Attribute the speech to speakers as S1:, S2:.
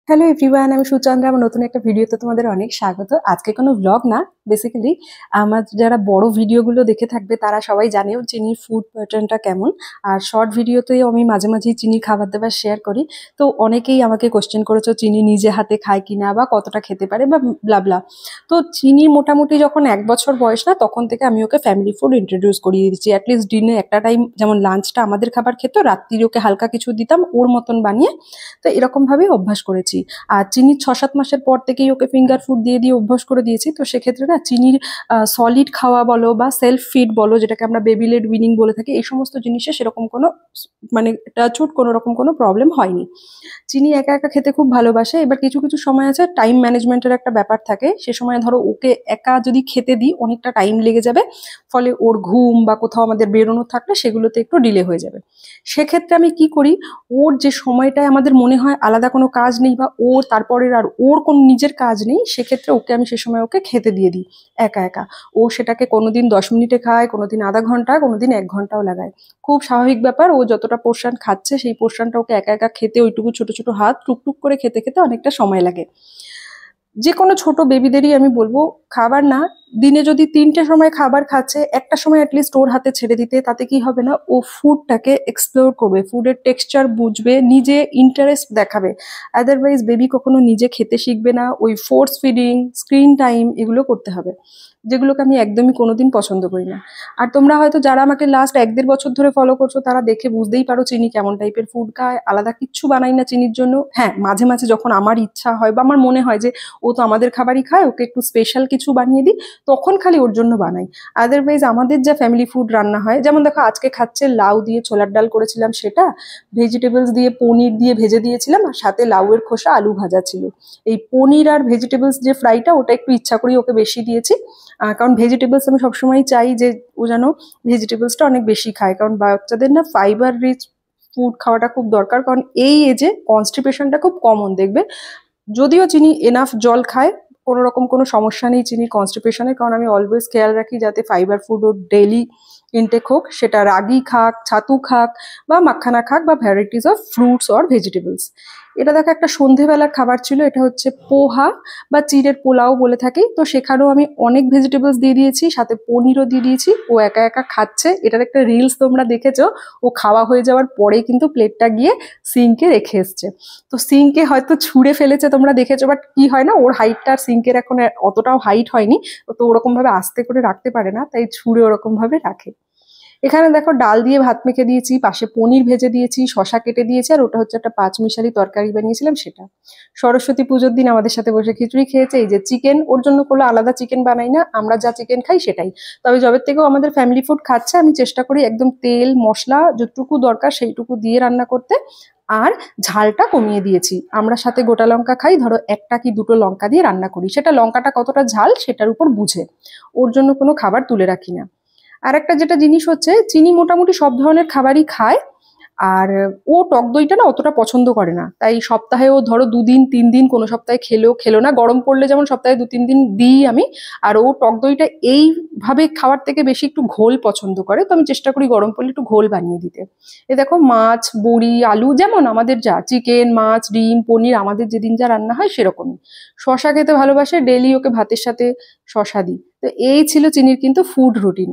S1: Hello everyone, আমি সুচন্দ্রা। আমার নতুন একটা ভিডিওতে তোমাদের অনেক স্বাগত। আজকে কোনো ব্লগ না, বেসিক্যালি আমার যারা বড় ভিডিওগুলো দেখে থাকবে তারা সবাই জানেও চিনির ফুড প্যাটার্নটা কেমন। আর শর্ট ভিডিওতেই আমি মাঝে মাঝেই চিনির খাবার দাবার শেয়ার করি। তো অনেকেই আমাকে কোশ্চেন করেছো চিনি নিজে হাতে খায় কিনা বা কতটা খেতে পারে বা ব্লাবলা। তো চিনি মোটামুটি যখন 1 বছর বয়স না, তখন থেকে আমি ওকে ফ্যামিলি ফুড ইন্ট্রোডিউস করিয়ে দিচ্ছি। অ্যাটলিস্ট দিনে একটা টাইম, যেমন লাঞ্চটা আমাদের খাবার খেত, রাত্রির ওকে হালকা কিছু দিতাম ওর মতন বানিয়ে। তো এরকম ভাবেই অভ্যাস করেছি। আর চিনির 6-7 মাসের পর থেকেই ওকে ফিঙ্গার ফুড দিয়ে দিয়ে অভ্যাস করে দিয়েছি। তো সেক্ষেত্রে না চিনির সলিড খাওয়া বলো বা সেলফ ফিড বলো, যেটাকে আমরা বেবি লেড উইনিং বলে থাকি, এই সমস্ত জিনিসে সেরকম কোনো মানে টাচউড কোনো রকম কোনো প্রবলেম হয়নি। চিনি একা একা খেতে খুব ভালোবাসে। এবার কিছু কিছু সময় আছে টাইম ম্যানেজমেন্টের একটা ব্যাপার থাকে, সে সময় ধরো ওকে একা যদি খেতে দিই অনেকটা টাইম লেগে যাবে, ফলে ওর ঘুম বা কোথাও আমাদের বেরোনো থাকলে সেগুলোতে একটু ডিলে হয়ে যাবে। সেক্ষেত্রে আমি কি করি, ওর যে সময়টায় আমাদের মনে হয় আলাদা কোনো কাজ নেই বা ওর তারপরের আর ওর কোনো নিজের কাজ নেই, সেক্ষেত্রে ওকে আমি সে সময় ওকে খেতে দিয়ে দিই একা একা। ও সেটাকে কোনোদিন 10 মিনিটে খায়, কোনোদিন আধা ঘন্টা, কোনোদিন 1 ঘন্টাও লাগায়। খুব স্বাভাবিক ব্যাপার, ও যতটা পোর্শন খাচ্ছে সেই পোর্শনটা ওকে একা একা খেতে, ওইটুকু ছোট ছোট হাত টুকটুক করে খেতে খেতে অনেকটা সময় লাগে। যে কোনো ছোট বেবিদেরই আমি বলবো, খাবার না, দিনে যদি 3টে সময় খাবার খাচ্ছে, একটা সময় অ্যাটলিস্ট ওর হাতে ছেড়ে দিতে। তাতে কি হবে না, ও ফুডটাকে এক্সপ্লোর করবে, ফুডের টেক্সচার বুঝবে, নিজে ইন্টারেস্ট দেখাবে। আদারওয়াইজ বেবি কখনো নিজে খেতে শিখবে না। ওই ফোর্স ফিডিং, স্ক্রিন টাইম, এগুলো করতে হবে, যেগুলোকে আমি একদমই কোনোদিন পছন্দ করি না। আর তোমরা হয়তো যারা আমাকে লাস্ট 1-1.5 বছর ধরে ফলো করছো, তারা দেখে বুঝতেই পারো চিনি কেমন টাইপের ফুড খায়। আলাদা কিচ্ছু বানাই না চিনির জন্য। হ্যাঁ, মাঝে মাঝে যখন আমার ইচ্ছা হয় বা আমার মনে হয় যে ও তো আমাদের খাবারই খায়, ওকে একটু স্পেশাল কিছু বানিয়ে দিই, তখন খালি ওর জন্য বানাই। আদারওয়াইজ আমাদের যা ফ্যামিলি ফুড রান্না হয়, যেমন দেখো আজকে খাচ্ছে লাউ দিয়ে ছোলার ডাল করেছিলাম, সেটা ভেজিটেবলস দিয়ে পনির দিয়ে ভেজে দিয়েছিলাম, আর সাথে লাউয়ের খোসা আলু ভাজা ছিল। এই পনির আর ভেজিটেবলস যে ফ্রাইটা, ওটা একটু ইচ্ছা করেই ওকে বেশি দিয়েছি। কারণ ভেজিটেবলস আমি সবসময় চাই যে ও যেন ভেজিটেবলসটা অনেক বেশি খায়, কারণ বাচ্চাদের না ফাইবার রিচ ফুড খাওয়াটা খুব দরকার। কারণ এই এজে কনস্টিপেশনটা খুব কমন দেখবে। যদিও চিনি এনাফ জল খায়, কোনো রকম কোনো সমস্যা নেই চিনির কনস্টিপেশনের, কারণ আমি অলওয়েজ খেয়াল রাখি যাতে ফাইবার ফুড ওর ডেইলি ইনটেক হোক, সেটা রাগি খাক, ছাতু খাক বা মাখানা খাক বা varieties of fruits or vegetables. এটা দেখো একটা সন্ধেবেলার খাবার ছিল, এটা হচ্ছে পোহা বা চিড়ের পোলাও বলে থাকি। তো সেখানেও আমি অনেক ভেজিটেবলস দিয়ে দিয়েছি, সাথে পনিরও দিয়ে দিয়েছি। ও একা একা খাচ্ছে। এটার একটা রিলস তোমরা দেখেছো, ও খাওয়া হয়ে যাওয়ার পরেই কিন্তু প্লেটটা গিয়ে সিঙ্কে রেখে এসছে। তো সিঙ্কে হয়তো ছুঁড়ে ফেলেছে, তোমরা দেখেছো, বাট কি হয় না, ওর হাইটটা আর সিঙ্কের এখন অতটাও হাইট হয়নি, তো ওরকম ভাবে আস্তে করে রাখতে পারে না, তাই ছুঁড়ে ওরকম ভাবে রাখে। এখানে দেখো ডাল দিয়ে ভাত মেখে দিয়েছি, পাশে পনির ভেজে দিয়েছি, শশা কেটে দিয়েছি, আর ওটা হচ্ছে একটা 5 মিশালি তরকারি বানিয়েছিলাম সেটা। সরস্বতী পুজোর দিন আমাদের সাথে বসে খিচুড়ি খেয়েছে। এই যে চিকেন, ওর জন্য করলে আলাদা চিকেন বানাই না, আমরা যা চিকেন খাই সেটাই। তবে যবে থেকেও আমাদের ফ্যামিলি ফুড খাচ্ছে, আমি চেষ্টা করি একদম তেল মশলা যতটুকু দরকার সেইটুকু দিয়ে রান্না করতে। আর ঝালটা কমিয়ে দিয়েছি, আমরা সাথে গোটা লঙ্কা খাই, ধরো 1 কি 2টো লঙ্কা দিয়ে রান্না করি, সেটা লঙ্কাটা কতটা ঝাল সেটার উপর বুঝে। ওর জন্য কোনো খাবার তুলে রাখি না। আর একটা যেটা জিনিস হচ্ছে, চিনি মোটামুটি সব ধরনের খাবারই খায়। আর ও টক দইটা না অতটা পছন্দ করে না, তাই সপ্তাহে ও ধরো 2 দিন 3 দিন, কোনো সপ্তাহে খেলেও খেলো না, গরম পড়লে যেমন সপ্তাহে 2-3 দিন দিই আমি। আর ও টক দইটা এইভাবে খাওয়ার থেকে বেশি একটু ঘোল পছন্দ করে, তো আমি চেষ্টা করি গরম পড়লে একটু ঘোল বানিয়ে দিতে। এ দেখো মাছ, বড়ি, আলু, যেমন আমাদের যা চিকেন, মাছ, ডিম, পনির আমাদের যেদিন যা রান্না হয় সেরকমই। শশা খেতে ভালোবাসে, ডেলি ওকে ভাতের সাথে শশা দিই। তো এই ছিল চিনির কিন্তু ফুড রুটিন।